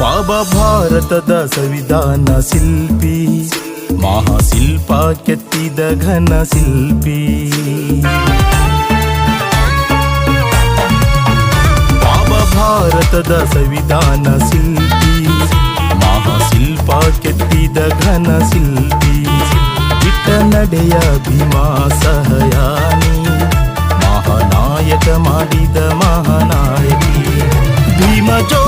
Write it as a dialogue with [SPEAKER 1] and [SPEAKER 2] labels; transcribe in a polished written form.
[SPEAKER 1] ಬಾಬಾ ಭಾರತದ ಸಂವಿಧಾನ ಶಿಲ್ಪಿ, ಮಹಾಶಿಲ್ಪ ಕೆತ್ತಿದ ಘನ ಶಿಲ್ಪಿ. ಬಾಬಾ ಭಾರತದ ಸಂವಿಧಾನ ಶಿಲ್ಪಿ, ಮಹಾಶಿಲ್ಪ ಕೆತ್ತಿದ ಘನ ಶಿಲ್ಪಿ. ಇಟ್ಟ ನಡೆಯ ಭೀಮಾ ಸಹಯಾನಿ, ಮಹಾನಾಯಕ ಮಾಡಿದ ಮಹಾನಾಯಕಿ. ಭೀಮ ಜೋ